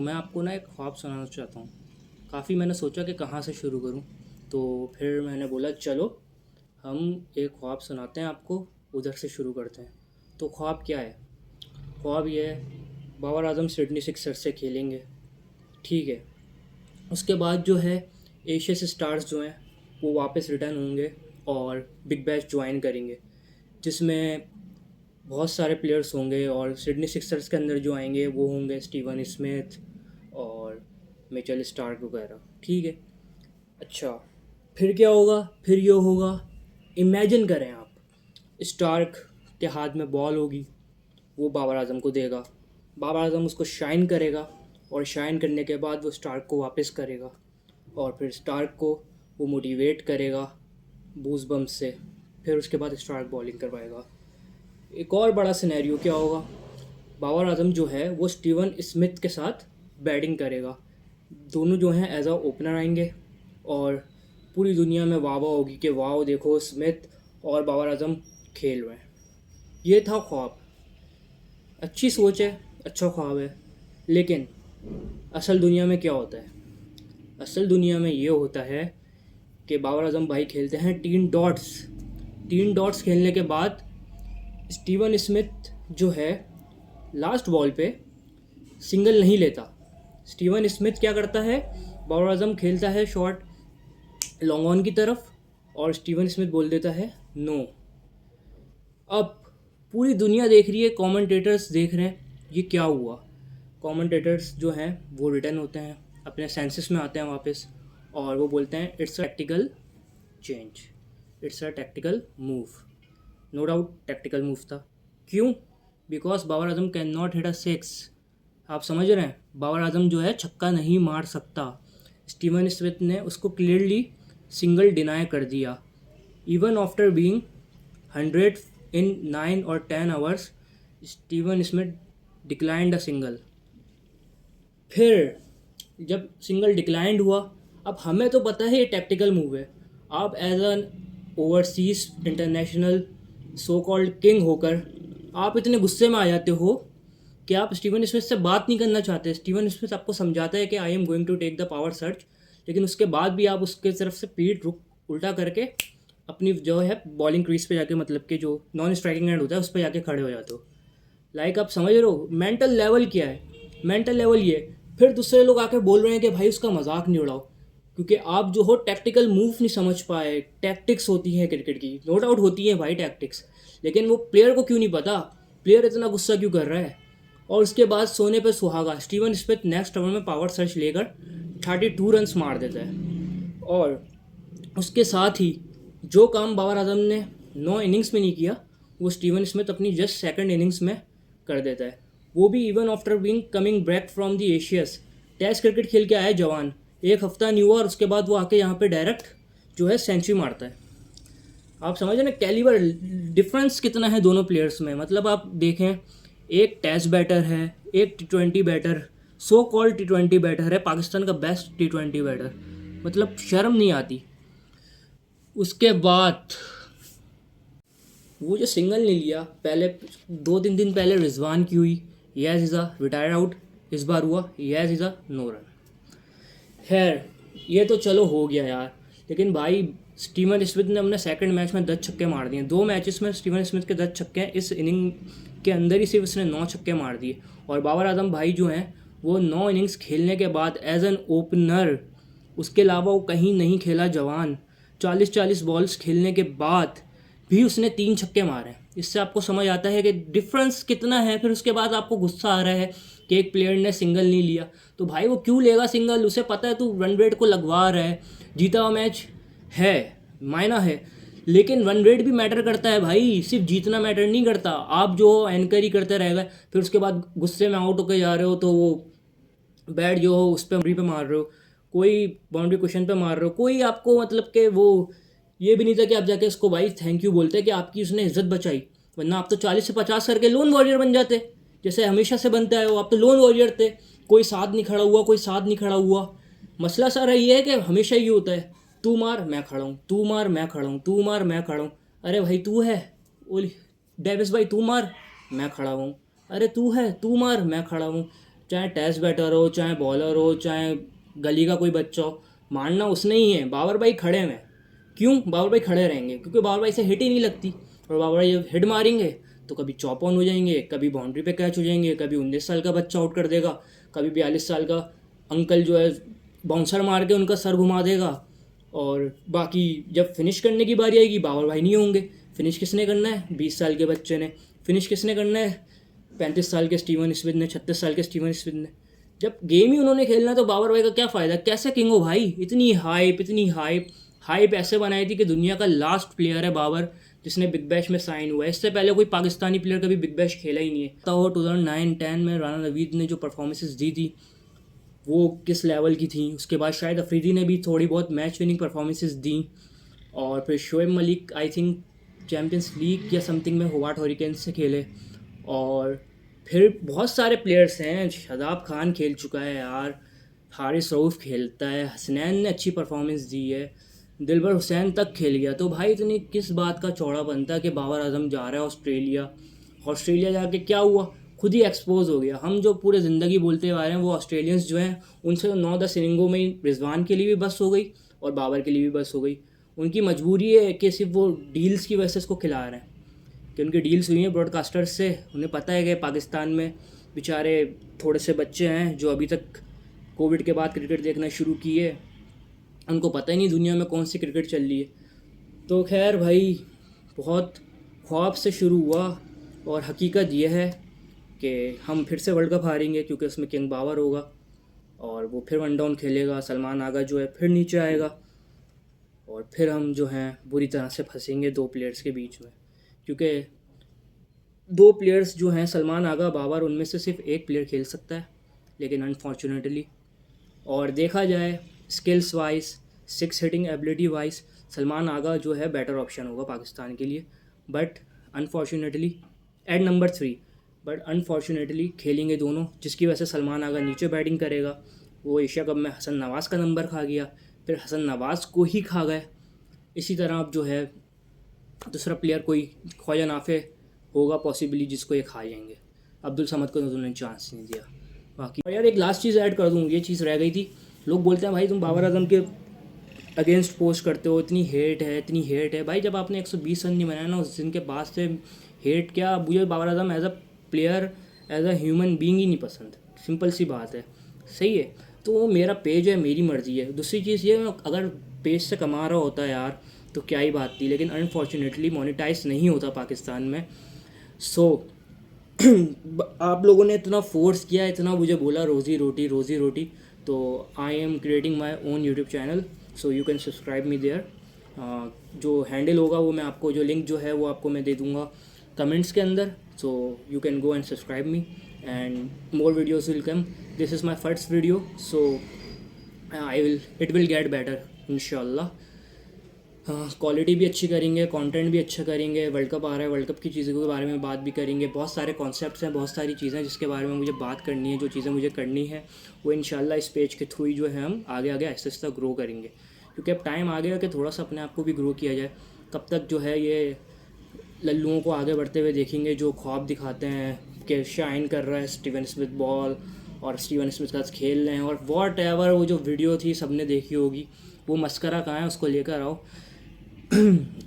मैं आपको ना एक ख्वाब सुनाना चाहता हूँ। काफ़ी मैंने सोचा कि कहाँ से शुरू करूँ, तो फिर मैंने बोला चलो हम एक ख्वाब सुनाते हैं आपको, उधर से शुरू करते हैं। तो ख्वाब क्या है? ख्वाब ये है, बाबर आजम सिडनी सिक्सर्स से खेलेंगे, ठीक है। उसके बाद जो है एशियस स्टार्स जो हैं वो वापस रिटर्न होंगे और बिग बैश ज्वाइन करेंगे, जिसमें बहुत सारे प्लेयर्स होंगे। और सिडनी सिक्सर्स के अंदर जो आएंगे वो होंगे स्टीवन स्मिथ और मिचेल स्टार्क वगैरह, ठीक है। अच्छा, फिर क्या होगा? फिर ये होगा, इमेजिन करें आप, स्टार्क के हाथ में बॉल होगी, वो बाबर आजम को देगा, बाबर आजम उसको शाइन करेगा और शाइन करने के बाद वो स्टार्क को वापस करेगा और फिर स्टार्क को वो मोटिवेट करेगा बूस बम्प से। फिर उसके बाद स्टार्क बॉलिंग करवाएगा। एक और बड़ा सिनेरियो क्या होगा? बाबर आजम जो है वो स्टीवन स्मिथ के साथ बैटिंग करेगा। दोनों जो हैं एज अ ओपनर आएंगे और पूरी दुनिया में वाह वाह होगी कि वाह देखो स्मिथ और बाबर आजम खेल रहे हैं। ये था ख्वाब। अच्छी सोच है, अच्छा ख्वाब है, लेकिन असल दुनिया में क्या होता है? असल दुनिया में ये होता है कि बाबर आजम भाई खेलते हैं 3 डॉट्स। 3 डॉट्स खेलने के बाद स्टीवन स्मिथ जो है लास्ट बॉल पे सिंगल नहीं लेता। स्टीवन स्मिथ क्या करता है? बाबर आजम खेलता है शॉट लॉन्ग ऑन की तरफ और स्टीवन स्मिथ बोल देता है नो। अब पूरी दुनिया देख रही है, कमेंटेटर्स देख रहे हैं ये क्या हुआ। कमेंटेटर्स जो हैं वो रिटर्न होते हैं, अपने सेंसेस में आते हैं वापस और वो बोलते हैं it's a tactical change, it's a tactical move. No doubt tactical move था। क्यों? Because Babar Azam can not hit a six. आप समझ रहे हैं, बाबर आजम जो है छक्का नहीं मार सकता। स्टीवन स्मिथ ने उसको क्लियरली सिंगल डिनाई कर दिया। इवन आफ्टर बीइंग 100 इन 9 और 10 hours, Steven Smith declined a single. फिर जब सिंगल डिक्लाइंड हुआ, अब हमें तो पता है ये टैक्टिकल मूव है। आप as an overseas international so called king होकर आप इतने गुस्से में आ जाते हो कि आप स्टीवन स्मिथ से बात नहीं करना चाहते। स्टीवन स्मिथ आपको समझाता है कि I am going to take the power search, लेकिन उसके बाद भी आप उसके तरफ से पीठ रुक उल्टा करके अपनी जो है बॉलिंग क्रीज पे जाके, मतलब कि जो नॉन स्ट्राइकिंग एंड होता है उस पर जाके खड़े हो जाते हो। लाइक आप समझ रहे हो मेंटल लेवल क्या है? मेंटल लेवल ये। फिर दूसरे लोग आके बोल रहे हैं कि भाई उसका मजाक नहीं उड़ाओ, क्योंकि आप जो हो टैक्टिकल मूव नहीं समझ पाए। टैक्टिक्स होती हैं क्रिकेट की, नो डाउट होती हैं भाई टैक्टिक्स, लेकिन वो प्लेयर को क्यों नहीं पता? प्लेयर इतना गुस्सा क्यों कर रहा है? और उसके बाद सोने पे सुहागा, स्टीवन स्मिथ नेक्स्ट ओवर में पावर सर्च लेकर 32 रन्स मार देता है। और उसके साथ ही जो काम बाबर आजम ने 9 इनिंग्स में नहीं किया, वो स्टीवन स्मिथ अपनी जस्ट सेकंड इनिंग्स में कर देता है। वो भी even after being coming back from the Ashes. Test cricket खेल के आया जवान, एक हफ्ता नहीं हुआ और उसके बाद वो आके यहाँ पे डायरेक्ट जो है सेंचुरी मारता है। आप समझ रहे ना कैलिबर डिफरेंस कितना है दोनों प्लेयर्स में। मतलब आप देखें, एक टेस्ट बैटर है, एक T20 batter, so called T20 batter है, पाकिस्तान का बेस्ट T20 बैटर। मतलब शर्म नहीं आती। उसके बाद वो जो सिंगल नहीं लिया, पहले 2-3 दिन पहले रिजवान की हुई, yes is a retire out. इस बार हुआ yes is a no run. खैर ये तो चलो हो गया यार, लेकिन भाई स्टीवन स्मिथ ने अपने सेकंड मैच में 10 छक्के मार दिए। 2 मैचेस में स्टीवन स्मिथ के 10 छक्के हैं। इस इनिंग के अंदर ही सिर्फ उसने 9 छक्के मार दिए। और बाबर आजम भाई जो हैं वो 9 इनिंग्स खेलने के बाद एज एन ओपनर, उसके अलावा वो कहीं नहीं खेला जवान, 40-40 बॉल्स खेलने के बाद भी उसने 3 छक्के मारे। इससे आपको समझ आता है कि डिफरेंस कितना है। फिर उसके बाद आपको गुस्सा आ रहा है कि एक प्लेयर ने सिंगल नहीं लिया, तो भाई वो क्यों लेगा सिंगल? उसे पता है तू रन रेट को लगवा रहा है, जीता हुआ मैच है, मायना है, लेकिन रन रेट भी मैटर करता है भाई, सिर्फ जीतना मैटर नहीं करता। आप जो एंकर ही करते रहेगा, फिर उसके बाद गुस्से में आउट होकर जा रहे हो तो वो बैट जो हो उस पर बाउंड्री पे मार रहे हो, कोई बाउंड्री क्वेश्चन पे मार रहे हो, कोई आपको मतलब कि वो ये भी नहीं था कि आप जाके उसको भाई थैंक यू बोलते कि आपकी उसने इज्जत बचाई। वरना आप तो 40 से 50 करके लोन वॉरियर बन जाते, जैसे हमेशा से बनते आए हो। आप तो लोन वॉरियर थे, कोई साथ नहीं खड़ा हुआ, कोई साथ नहीं खड़ा हुआ। मसला सारा ये है कि हमेशा ये होता है, तू मार मैं खड़ा हूँ, तू मार मैं खड़ा हूँ, तू मार मैं खड़ा हूँ। अरे भाई तू है ओली डेविस भाई, तू मार मैं खड़ा हूँ। अरे तू है, तू मार मैं खड़ा हूँ। चाहे टेस्ट बैटर हो, चाहे बॉलर हो, चाहे गली का कोई बच्चा हो, मारना उसने ही है। बाबर भाई खड़े हैं। क्यों बाबर भाई खड़े रहेंगे? क्योंकि बाबर भाई से हिट ही नहीं लगती। और बाबर भाई जब हिट मारेंगे तो कभी चॉप ऑन हो जाएंगे, कभी बाउंड्री पे कैच हो जाएंगे, कभी 19 साल का बच्चा आउट कर देगा, कभी 42 साल का अंकल जो है बाउंसर मार के उनका सर घुमा देगा। और बाकी जब फिनिश करने की बारी आएगी बाबर भाई नहीं होंगे। फिनिश किसने करना है? 20 साल के बच्चे ने। फिनिश किसने करना है? 35 साल के स्टीवन स्मिथ ने, 36 साल के स्टीवन स्मिथ ने। जब गेम ही उन्होंने खेलना है तो बाबर भाई का क्या फ़ायदा? कैसे किंग हो भाई? इतनी हाइप, इतनी हाइप, हाइप ऐसे बनाई थी कि दुनिया का लास्ट प्लेयर है बाबर जिसने बिग बैश में साइन हुआ है। इससे पहले कोई पाकिस्तानी प्लेयर कभी बिग बैश खेला ही नहीं है। तो 2009-10 में राना नवीद ने जो परफॉर्मेंसेस दी थी वो किस लेवल की थी। उसके बाद शायद अफरीदी ने भी थोड़ी बहुत मैच विनिंग परफॉर्मेंसेस दी। और फिर Shoaib Malik I think champions league या समथिंग में होवाट हरिकेन्स से खेले। और फिर बहुत सारे प्लेयर्स हैं। शादाब खान खेल चुका है यार, हारिस रऊफ़ खेलता है, हसनैन ने अच्छी परफॉर्मेंस दी है, दिलबर हुसैन तक खेल गया। तो भाई इतनी किस बात का चौड़ा बनता है कि बाबर आजम जा रहा है ऑस्ट्रेलिया। ऑस्ट्रेलिया जाके क्या हुआ? खुद ही एक्सपोज हो गया। हम जो पूरे ज़िंदगी बोलते आ रहे हैं वो ऑस्ट्रेलियंस जो हैं उनसे 9-10 इनिंगों में ही रिजवान के लिए भी बस हो गई और बाबर के लिए भी बस हो गई। उनकी मजबूरी है कि सिर्फ वो डील्स की वजह से इसको खिला रहे हैं, कि उनकी डील्स हुई हैं ब्रॉडकास्टर्स से। उन्हें पता है कि पाकिस्तान में बेचारे थोड़े से बच्चे हैं जो अभी तक कोविड के बाद क्रिकेट देखना शुरू किए, उनको पता ही नहीं दुनिया में कौन सी क्रिकेट चल रही है। तो खैर भाई, बहुत ख्वाब से शुरू हुआ और हकीकत यह है कि हम फिर से वर्ल्ड कप हारेंगे क्योंकि उसमें किंग बाबर होगा और वो फिर वन डाउन खेलेगा। सलमान आगा जो है फिर नीचे आएगा और फिर हम जो हैं बुरी तरह से फंसेंगे दो प्लेयर्स के बीच में। क्योंकि दो प्लेयर्स जो हैं सलमान आगा, बाबर, उनमें से सिर्फ एक प्लेयर खेल सकता है। लेकिन अनफॉर्चुनेटली और देखा जाए skills wise, six hitting ability wise, Salman Agha जो है बेटर ऑप्शन होगा पाकिस्तान के लिए। But unfortunately at number 3, but unfortunately खेलेंगे दोनों, जिसकी वजह से सलमान आगा नीचे बैटिंग करेगा। वो एशिया कप में हसन नवाज़ का नंबर खा गया, फिर हसन नवाज़ को ही खा गए। इसी तरह अब जो है दूसरा प्लेयर कोई ख्वाजा नाफे होगा पॉसिबली जिसको ये खा जाएंगे। अब्दुल समद को तो उन्होंने चांस नहीं दिया। बाकी और यार एक लास्ट चीज़ ऐड कर दूँ, ये चीज़ रह गई थी। लोग बोलते हैं भाई तुम बाबर आजम के अगेंस्ट पोस्ट करते हो, इतनी हेट है, इतनी हेट है। भाई जब आपने 120 रन नहीं बनाया ना उस दिन के बाद से हेट क्या। मुझे Babar Azam as a player, as a human being ही नहीं पसंद। सिंपल सी बात है, सही है। तो वो मेरा पेज है, मेरी मर्ज़ी है। दूसरी चीज़ ये, अगर पेज से कमा रहा होता यार तो क्या ही बात थी, लेकिन अनफॉर्चुनेटली मोनेटाइज नहीं होता पाकिस्तान में। सो आप लोगों ने इतना फोर्स किया, इतना मुझे बोला रोज़ी रोटी रोज़ी रोटी, तो I am creating my own YouTube channel, so you can subscribe me there. जो हैंडल होगा वो मैं आपको, जो लिंक जो है वो आपको मैं दे दूँगा कमेंट्स के अंदर, सो you can go and subscribe me and more videos will come. This is my first video, so it will get better इंशाल्लाह। हाँ, क्वालिटी भी अच्छी करेंगे, कंटेंट भी अच्छा करेंगे। वर्ल्ड कप आ रहा है, वर्ल्ड कप की चीज़ों के बारे में बात भी करेंगे। बहुत सारे कॉन्सेप्ट्स हैं, बहुत सारी चीज़ें जिसके बारे में मुझे बात करनी है। जो चीज़ें मुझे करनी है वो इंशाल्लाह इस पेज के थ्रू ही जो है हम आगे आगे आहिस्ता आहिस्ता ग्रो करेंगे। क्योंकि अब टाइम आ गया कि थोड़ा सा अपने आप को भी ग्रो किया जाए। कब तक जो है ये लल्लुओं को आगे बढ़ते हुए देखेंगे जो ख्वाब दिखाते हैं कि शाइन कर रहा है स्टीवन स्मिथ बॉल और स्टीवन स्मिथ के साथ खेल रहे हैं और वॉट एवर। वो जो वीडियो थी सबने देखी होगी, वो मस्करा कहाँ है, उसको लेकर आओ।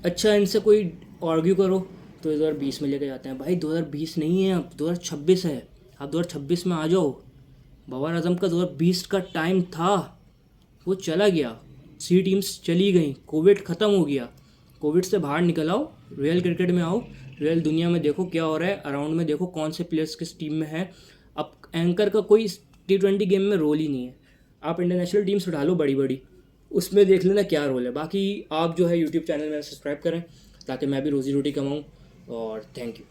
अच्छा, इनसे कोई आर्ग्यू करो तो 2020 में लेके जाते हैं। भाई 2020 नहीं है, अब 2026 है। आप 2026 में आ जाओ। बाबर आजम का 2020 का टाइम था, वो चला गया। सी टीम्स चली गई, कोविड ख़त्म हो गया। कोविड से बाहर निकल आओ, रियल क्रिकेट में आओ, रियल दुनिया में देखो क्या हो रहा है। अराउंड में देखो कौन से प्लेयर्स किस टीम में हैं। अब एंकर का कोई T20 गेम में रोल ही नहीं है। आप इंटरनेशनल टीम्स उठा लो बड़ी बड़ी, उसमें देख लेना क्या रोल है। बाकी आप जो है यूट्यूब चैनल में सब्सक्राइब करें ताकि मैं भी रोज़ी रोटी कमाऊँ। और थैंक यू।